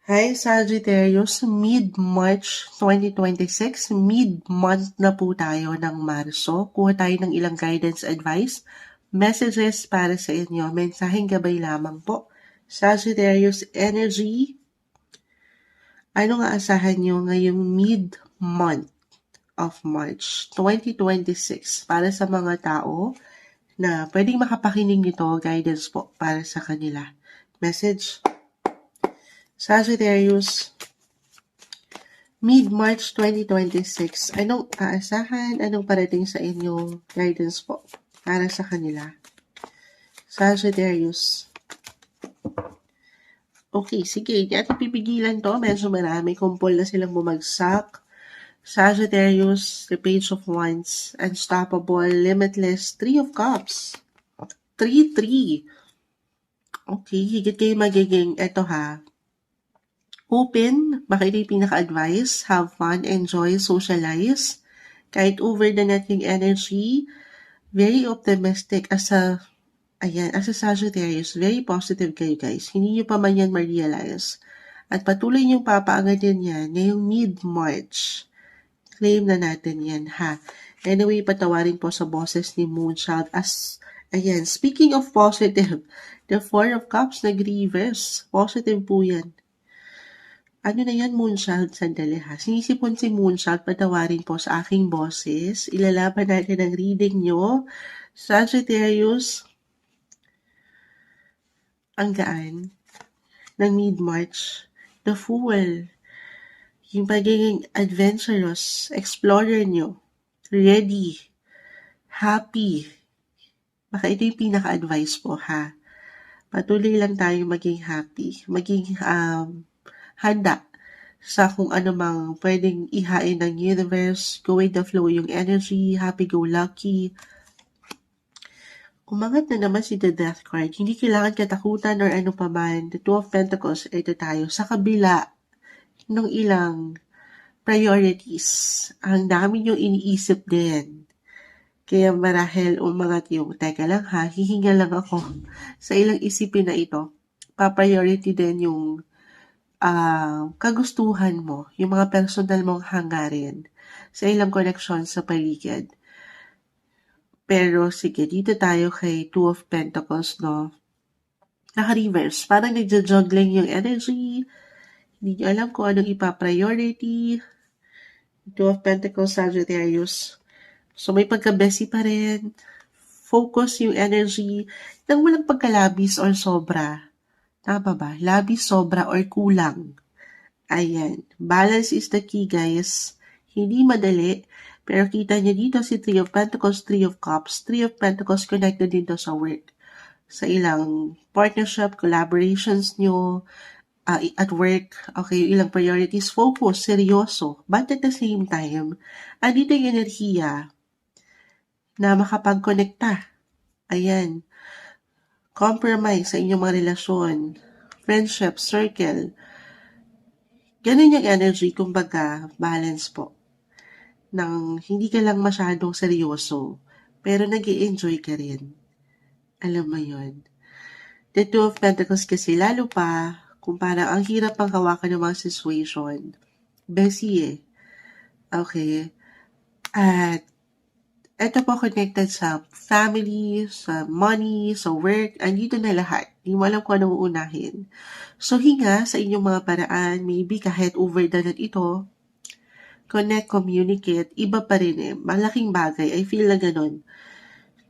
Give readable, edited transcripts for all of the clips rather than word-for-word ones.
Hi Sagittarius, mid-March 2026, mid-month na po tayo ng Marso. Kuha tayo ng ilang guidance advice, messages para sa inyo, mensaheng gabay lamang po. Sagittarius energy, ano nga asahan nyo ngayong mid-month of March 2026 para sa mga tao na pwedeng makapakinig nito, guidance po para sa kanila. Message, Sagittarius, mid-March 2026, anong aasahan, anong parating sa inyong guidance po para sa kanila? Sagittarius. Okay, sige, hindi natin pipigilan to. Medyo marami. Kumpol na silang bumagsak. Sagittarius, the Page of Wands, Unstoppable, Limitless, Three of Cups. 3-3. Okay, higit kayo magiging, eto ha, open, baka ito yung pinaka-advice, have fun, enjoy, socialize. Kahit over the net yung energy, very optimistic as a Sagittarius, very positive kayo guys. Hindi nyo pa man yan ma-realize. At patuloy nyo papaangatin yan ngayong mid-March. Claim na natin yan ha. Anyway, patawarin po sa boses ni Moonchild speaking of positive, the Four of Cups nag-reverse. Positive po yan. Ano na yan, Moonchild? Sandali ha. Sinisipon si Moonchild, patawarin po sa aking boses. Ilalaban natin ang reading nyo. Sagittarius, ang gaan ng mid-March. The Fool. Yung pagiging adventurous, explorer nyo. Ready. Happy. Baka ito yung pinaka-advice po ha. Patuloy lang tayo maging happy. Maging handa sa kung ano mang pwedeng ihain ng universe. Go with the flow yung energy. Happy-go-lucky. Umangat na naman si The Death card. Hindi kailangan katakutan or ano pa man. The Two of Pentacles, ito tayo. Sa kabila ng ilang priorities, ang dami niyong iniisip din. Kaya marahil umangat yung, teka lang ha, hihinga lang ako sa ilang isipin na ito. Pa-priority din yung kagustuhan mo, yung mga personal mong hangarin sa ilang connection sa paligid. Pero sige, dito tayo kay Two of Pentacles, no? Naka-reverse. Parang nagja-juggling yung energy. Hindi nyo alam kung anong ipa-priority. Two of Pentacles, Sagittarius. So may pagka-busy pa rin. Focus yung energy nang walang pagkalabis or sobra. Tama ba? Labis, sobra, or kulang. Ayan. Balance is the key, guys. Hindi madali. Pero kita niyo dito si Three of Pentacles, Three of Cups. Three of Pentacles connected dito sa work. Sa ilang partnership, collaborations nyo, at work, okay, ilang priorities, focus, seryoso. But at the same time, andito yung enerhiya na makapag-connecta. Ayan. Compromise sa inyong mga relasyon, friendship, circle. Ganun yung energy, kumbaga, balance po. Nang hindi ka lang masyadong seryoso, pero nag-i-enjoy ka rin. Alam mo yun. The Two of Pentacles kasi, lalo pa, kung parang ang hirap pang hawakan ng mga situation. Busy eh. Okay. At ito po connected sa family, sa money, sa work, andito na lahat. Hindi mo alam kung anong uunahin. So, hinga sa inyong mga paraan, maybe kahit over the net ito, connect, communicate, iba pa rin eh. Malaking bagay. I feel na ganun.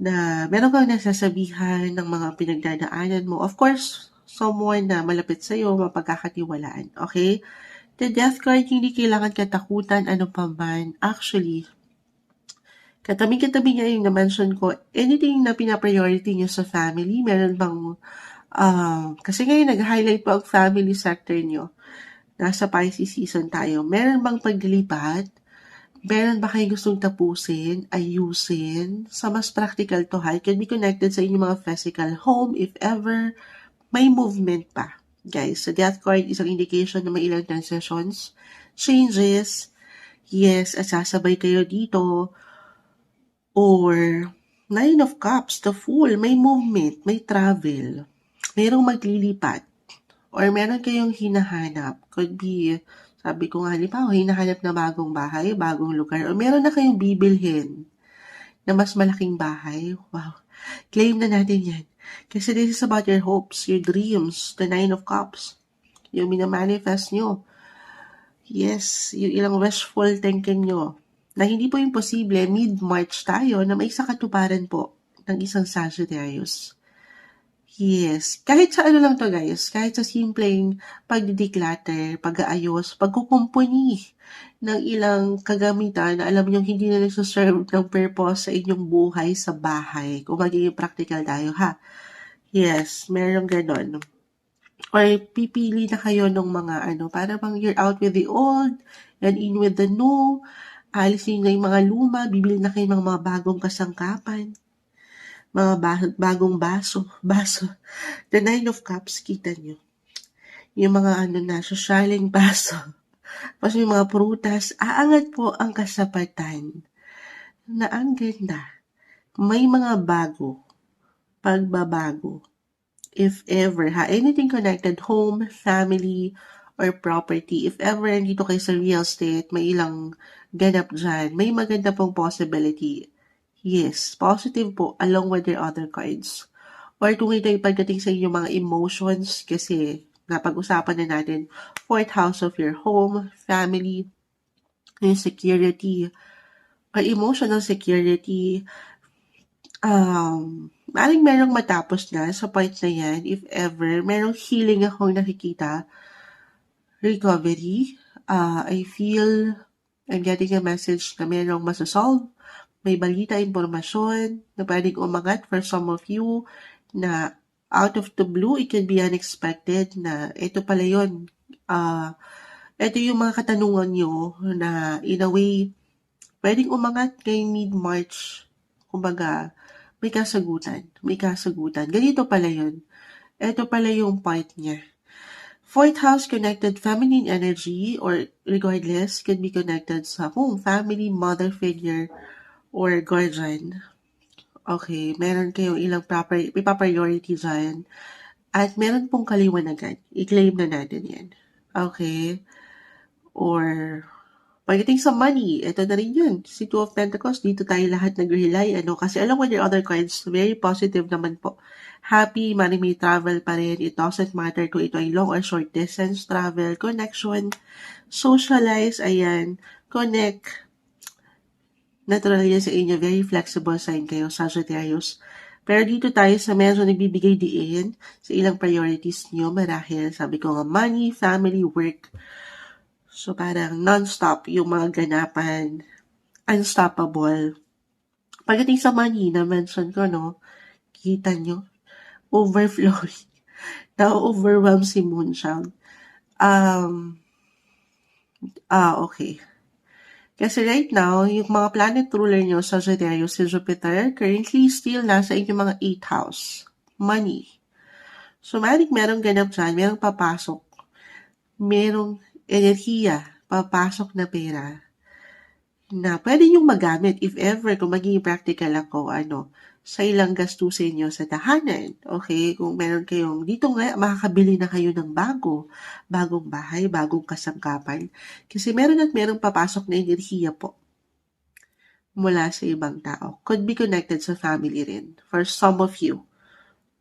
Na meron kang nasasabihan ng mga pinagdadaanan mo. Of course, someone na malapit sa'yo, mapagkakatiwalaan. Okay? The Death card, hindi kailangan katakutan, ano pa man. Actually, katabi-katabi niya yung na-mention ko, anything na pina-priority niyo sa family, meron bang, kasi ngayon nag-highlight po ang family sector niyo. Nasa Pisces season tayo. Meron bang paglilipat? Meron ba kayong gustong tapusin, ayusin? Sa mas practical to ha, it can be connected sa inyong mga physical home if ever may movement pa. Guys, sa Death card, isang indication na may ilang transitions, changes, yes, at sasabay kayo dito, or Nine of Cups, the Fool, may movement, may travel, mayroong maglilipat. or meron kayong hinahanap. Could be, sabi ko nga, halimbawa, hinahanap na bagong bahay, bagong lugar, or meron na kayong bibilhin na mas malaking bahay. Wow. Claim na natin yan. Kasi this is about your hopes, your dreams, the 9 of Cups. Yung minamanifest nyo. Yes, yung ilang wishful thinking nyo. Na hindi po imposible, mid-March tayo na may isa katuparan po ng isang Sagittarius. Yes. Kahit sa ano lang to guys, kahit sa simpleng pagdideclutter, pag-aayos, pagkukumpuni ng ilang kagamitan na alam nyo hindi na nagsaserve ng purpose sa inyong buhay sa bahay. Kung magiging practical tayo ha. Yes, merong ganon. Or pipili na kayo ng mga para bang you're out with the old and in with the new. Alisin na yung mga luma, bibili na kayo ng mga bagong kasangkapan. Mga bagong baso. The 9 of Cups, kita nyo. Yung mga sosyaling baso. Tapos yung mga prutas, aangat po ang kasapatan na ang ganda. May mga bago, pagbabago. If ever, anything connected, home, family, or property, if ever nandito kayo sa real estate, may ilang ganap dyan, may maganda pong possibility. Yes, positive po along with your other cards. Or kung ito ay pagdating sa inyong mga emotions, kasi napag-usapan na natin, 4th house of your home, family, yung security, or emotional security, maring merong matapos na sa point na yan, if ever, merong healing akong nakikita, recovery, I feel, I'm getting a message na merong masasolve, may balita, impormasyon na pwedeng umangat for some of you na out of the blue, it can be unexpected na ito pala yun. Ito yung mga katanungan nyo na in a way, pwedeng umangat ngayong mid-March. Kumbaga, may kasagutan. Ganito pala yun. Ito pala yung part niya. 4th house connected feminine energy or regardless, can be connected sa home, family, mother figure, or guardian. Okay, meron kayong ilang priority dyan. At meron pong kaliwanagan. I-claim na natin yan. Okay. Or, pagdating sa money, ito na rin yun. Si 2 of Pentacles, dito tayo lahat nag-rely. Kasi along with your other cards, very positive naman po. Happy, may travel pa rin. It doesn't matter kung ito ay long or short distance travel, connection, socialize, ayan, connect. Natural yan sa inyo, very flexible sign kayo, Sagittarius. Pero dito tayo sa medyo nagbibigay diin sa ilang priorities nyo, marahil, sabi ko nga, money, family, work. So parang non-stop yung mga ganapan, unstoppable. Pagdating sa money, na-mention ko, no, kita nyo, overflowing. Na-overwhelm si Moonchild. Okay. Kasi right now, yung mga planet ruler nyo, Sagittarius, si Jupiter, currently still nasa inyong mga 8th house. Money. So, merong ganap dyan, merong papasok. Merong enerhiya, papasok na pera na pwede nyo magamit if ever, kung magiging practical ako, sa ilang gastusin nyo sa tahanan. Okay? Kung meron kayong, dito nga, makakabili na kayo ng bagong bahay, bagong kasangkapan. Kasi merong papasok na enerhiya po mula sa ibang tao. Could be connected sa family rin. For some of you.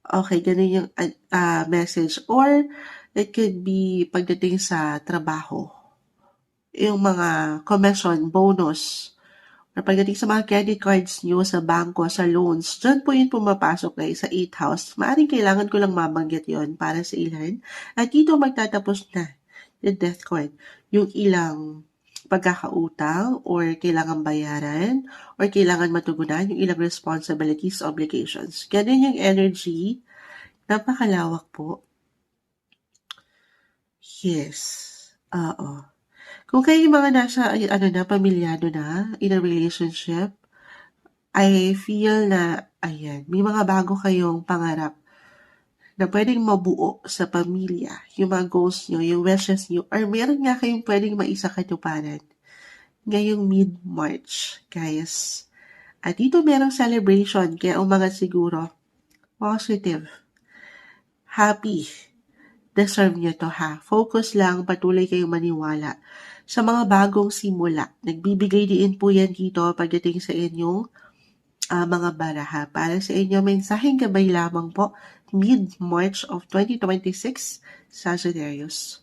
Okay, ganun yung message. Or, it could be pagdating sa trabaho. Yung mga commission, bonus, or pagdating sa mga credit cards nyo, sa bangko, sa loans, dyan po yun pumapasok na sa 8th house. Maaring kailangan ko lang mabanggit yon para sa ilan. At dito magtatapos na the death card. Yung ilang pagkakautang or kailangan bayaran or kailangan matugunan yung ilang responsibilities, obligations. Ganun yung energy. Napakalawak po. Yes. Oo. Kung kayo yung mga nasa, pamilyado na, in a relationship, I feel na, may mga bago kayong pangarap na pwedeng mabuo sa pamilya, yung mga goals nyo, yung wishes nyo, or meron nga kayong pwedeng maisakatuparan ngayong mid-March, guys. At dito merong celebration, kaya umangat siguro, positive, happy, deserve nyo to ha. Focus lang, patuloy kayong maniwala sa mga bagong simula. Nagbibigay din po yan dito pagdating sa inyong mga baraha. Para sa inyo, mensaheng gabay lamang po, mid-March of 2026, Sagittarius.